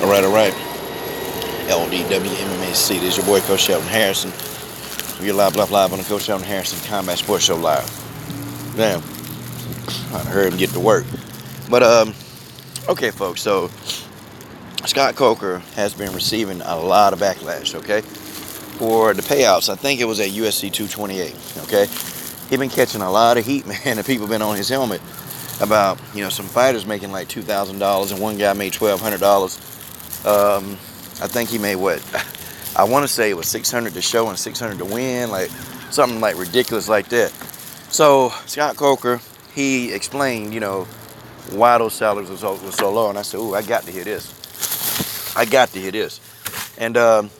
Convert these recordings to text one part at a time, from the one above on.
All right. LDWMMAC. This is your boy, Coach Sheldon Harrison. We're live on the Coach Sheldon Harrison Combat Sports Show live. Damn, I heard him get to work. But, okay, folks, so Scott Coker has been receiving a lot of backlash, okay, for the payouts. I think it was at USC 228, okay? He been catching a lot of heat, man, and people been on his helmet about, some fighters making like $2,000 and one guy made $1,200. I think he made what? I want to say it was 600 to show and 600 to win, like something like ridiculous like that. So Scott Coker, he explained, why those salaries were so low, and I said, "Ooh, I got to hear this. I got to hear this." And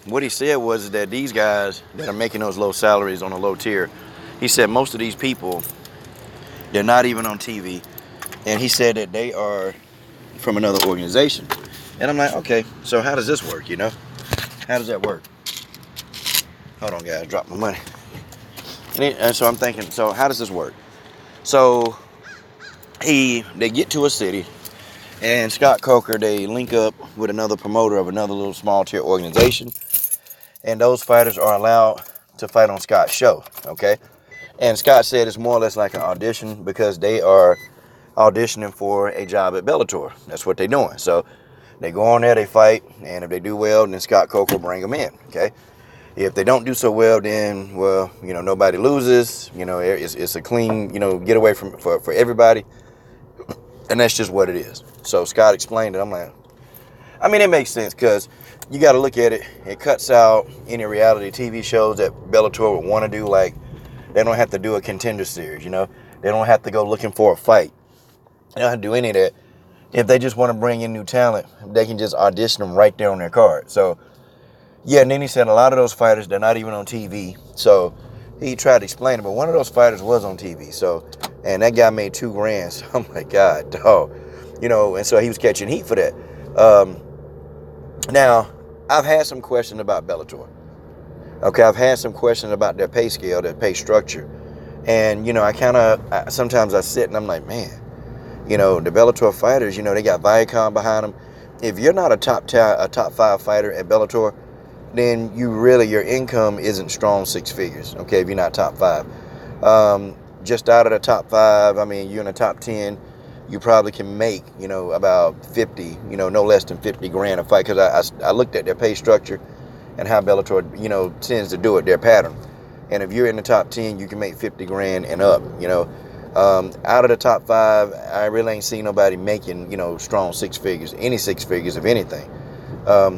what he said was that these guys that are making those low salaries on a low tier, he said most of these people, they're not even on TV, and he said that they are from another organization. And I'm like, okay, so how does this work, How does that work? Hold on, guys, drop my money. And so I'm thinking, so how does this work? So they get to a city, and Scott Coker, they link up with another promoter of another little small tier organization, and those fighters are allowed to fight on Scott's show, okay? And Scott said it's more or less like an audition because they are auditioning for a job at Bellator. That's what they're doing. So they go on there, they fight, and if they do well, then Scott Coker will bring them in, okay? If they don't do so well, then, well, nobody loses. It's a clean, getaway for everybody, and that's just what it is. So Scott explained it. I'm like, it makes sense because you got to look at it. It cuts out any reality TV shows that Bellator would want to do. Like, they don't have to do a contender series, They don't have to go looking for a fight. They don't have to do any of that. If they just want to bring in new talent, they can just audition them right there on their card. So, yeah, and then he said a lot of those fighters, they're not even on TV. So he tried to explain it, but one of those fighters was on TV. So, and that guy made $2,000. So I'm like, God, dog. And so he was catching heat for that. Now, I've had some questions about Bellator. Okay, I've had some questions about their pay scale, their pay structure. And, sometimes I sit and I'm like, man, the Bellator fighters, they got Viacom behind them. If you're not a top 5 fighter at Bellator, then your income isn't strong 6 figures, okay, if you're not top 5. Just out of the top 5, you're in the top 10, you probably can make, about 50, no less than 50 grand a fight, because I looked at their pay structure and how Bellator, tends to do it, their pattern. And if you're in the top 10, you can make 50 grand and up, out of the top 5, I really ain't seen nobody making, strong 6 figures, any 6 figures of anything.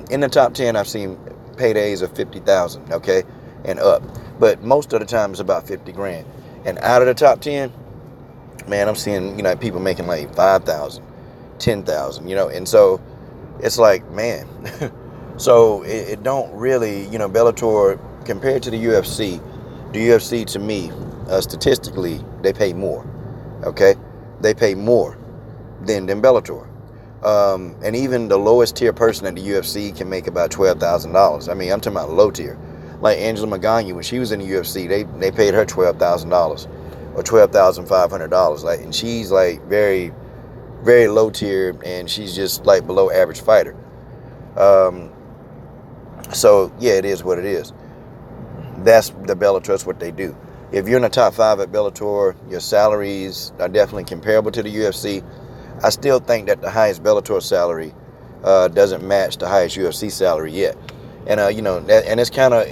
In the top 10, I've seen paydays of 50,000, okay, and up. But most of the time, it's about 50 grand. And out of the top 10, man, I'm seeing, people making like 5,000, 10,000, and so it's like, man. So it don't really, Bellator, compared to the UFC to me, statistically, they pay more, okay? They pay more than Bellator. And even the lowest tier person at the UFC can make about $12,000. I'm talking about low tier. Like Angela Magana, when she was in the UFC, they paid her $12,000 or $12,500. Like, and she's like very, very low tier, and she's just like below average fighter. So yeah, it is what it is. That's the Bellator. That's what they do. If you're in the top 5 at Bellator, your salaries are definitely comparable to the UFC. I still think that the highest Bellator salary doesn't match the highest UFC salary yet. And it's kind of,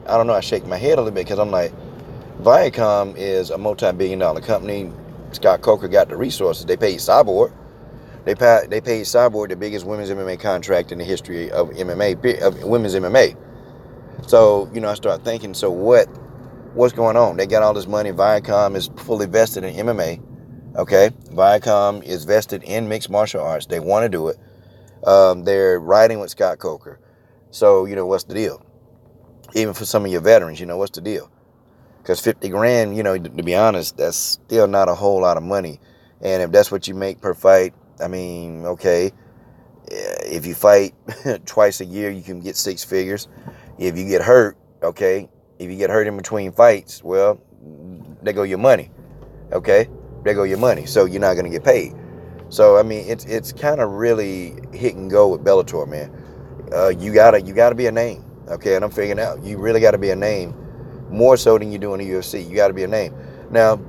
I don't know, I shake my head a little bit because I'm like, Viacom is a multi-billion-dollar company. Scott Coker got the resources. They paid Cyborg. They paid Cyborg the biggest women's MMA contract in the history of women's MMA. So, I start thinking, so what's going on? They got all this money. Viacom is fully vested in MMA. Okay, Viacom is vested in mixed martial arts. They want to do it. They're riding with Scott Coker. So, what's the deal? Even for some of your veterans, what's the deal? Because 50 grand, to be honest, that's still not a whole lot of money. And if that's what you make per fight, okay. If you fight twice a year, you can get 6 figures. If you get hurt, okay. If you get hurt in between fights, well, there go your money. Okay? There go your money. So you're not going to get paid. So I mean, it's kind of really hit and go with Bellator, man. You gotta be a name, okay? And I'm figuring out you really got to be a name more so than you do in the UFC. You got to be a name. Now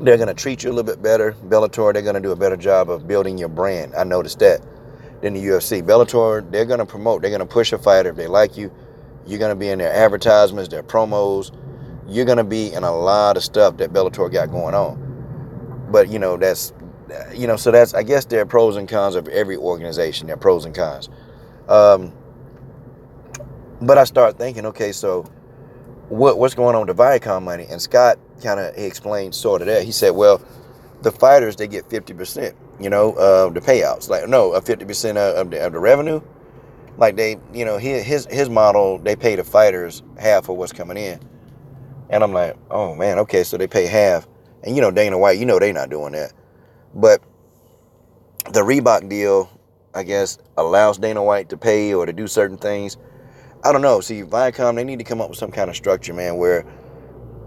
they're gonna treat you a little bit better. Bellator, they're gonna do a better job of building your brand. I noticed that than the UFC. Bellator, they're gonna promote. They're gonna push a fighter if they like you. You're gonna be in their advertisements, their promos. You're gonna be in a lot of stuff that Bellator got going on. But so that's, I guess, there are pros and cons of every organization. There are pros and cons. Um, but I start thinking, okay, so what's going on with the Viacom money? And Scott kind of explained sort of that. He said, well, the fighters, they get 50%, the payouts. Like, no, 50% of the revenue. Like they, his model, they pay the fighters half of what's coming in. And I'm like, oh man, okay, so they pay half. And Dana White, they not doing that. But the Reebok deal, I guess, allows Dana White to pay or to do certain things. I don't know. See, Viacom, they need to come up with some kind of structure, man, where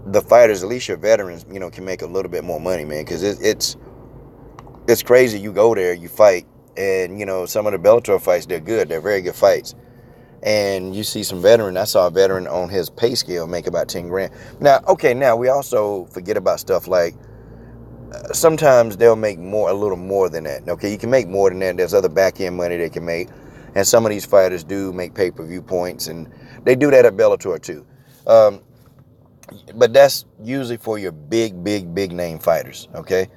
the fighters, at least your veterans, can make a little bit more money, man. Because it's crazy. You go there, you fight, and, some of the Bellator fights, they're good. They're very good fights. And you see some veteran. I saw a veteran on his pay scale make about 10 grand. Now we also forget about stuff like sometimes they'll make a little more than that. Okay, you can make more than that. There's other back end money they can make, and some of these fighters do make pay-per-view points, and they do that at Bellator too. But that's usually for your big name fighters. Okay,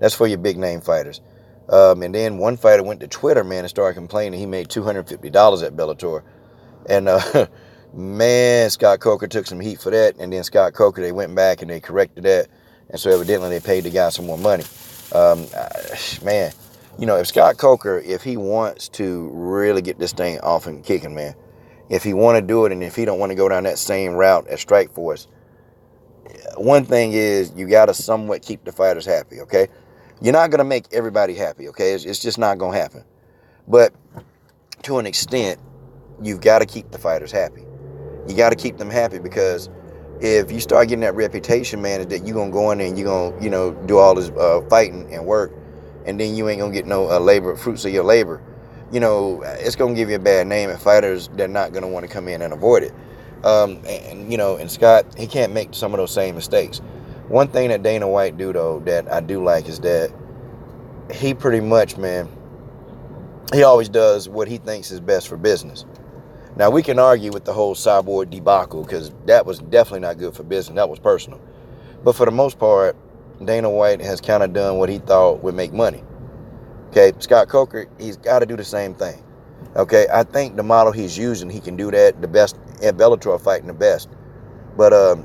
that's for your big name fighters. And then one fighter went to Twitter, man, and started complaining he made $250 at Bellator. And man, Scott Coker took some heat for that. And then Scott Coker, they went back and they corrected that. And so evidently they paid the guy some more money. Man, if Scott Coker, if he wants to really get this thing off and kicking, man, if he want to do it and if he don't want to go down that same route as Strikeforce, one thing is you got to somewhat keep the fighters happy, okay? You're not going to make everybody happy, okay? It's just not going to happen. But to an extent, you've got to keep the fighters happy. You got to keep them happy because if you start getting that reputation, man, is that you're going to go in there and you're going to, do all this fighting and work, and then you ain't going to get no fruits of your labor. It's going to give you a bad name, and fighters, they're not going to want to come in and avoid it. And Scott, he can't make some of those same mistakes. One thing that Dana White do, though, that I do like is that he pretty much, man, he always does what he thinks is best for business. Now, we can argue with the whole Cyborg debacle because that was definitely not good for business. That was personal. But for the most part, Dana White has kind of done what he thought would make money. Okay, Scott Coker, he's got to do the same thing. Okay, I think the model he's using, he can do that the best at Bellator, fighting the best. But,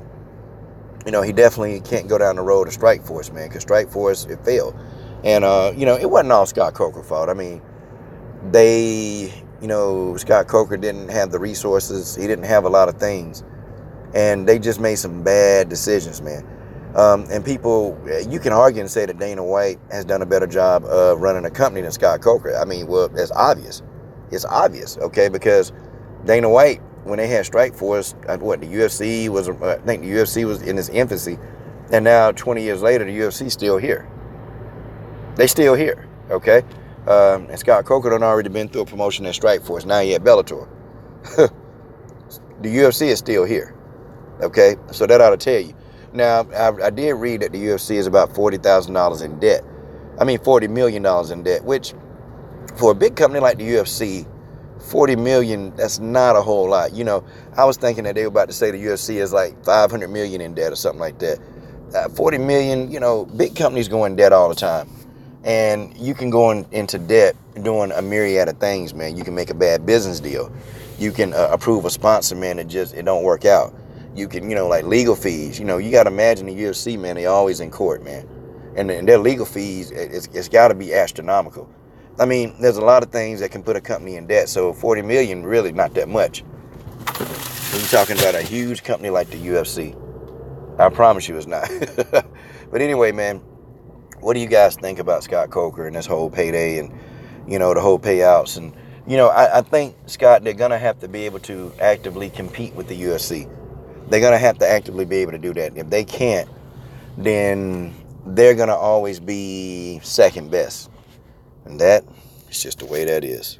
he definitely can't go down the road of Strikeforce, man, because Strikeforce, it failed. And, it wasn't all Scott Coker's fault. I mean, Scott Coker didn't have the resources. He didn't have a lot of things. And they just made some bad decisions, man. And people, you can argue and say that Dana White has done a better job of running a company than Scott Coker. I mean, well, it's obvious. It's obvious, okay? Because Dana White, when they had Strikeforce, the UFC was, I think the UFC was in its infancy. And now, 20 years later, the UFC's still here. They still here, okay? And Scott Coker done already been through a promotion at Strikeforce. Now he at Bellator. The UFC is still here, okay? So that ought to tell you. Now, I did read that the UFC is about $40,000 in debt. I mean, $40 million in debt, which for a big company like the UFC, $40 million, that's not a whole lot. I was thinking that they were about to say the UFC is like $500 million in debt or something like that. 40 million, big companies go in debt all the time. And you can go into debt doing a myriad of things, man. You can make a bad business deal. You can approve a sponsor, man, it don't work out. You can, like legal fees. You got to imagine the UFC, man, they always in court, man. And their legal fees, it's got to be astronomical. I mean, there's a lot of things that can put a company in debt. So 40 million, really not that much. You're talking about a huge company like the UFC. I promise you it's not. But anyway, man, what do you guys think about Scott Coker and this whole payday and, the whole payouts? And, I think, Scott, they're going to have to be able to actively compete with the UFC. They're going to have to actively be able to do that. If they can't, then they're going to always be second best. And that is just the way that is.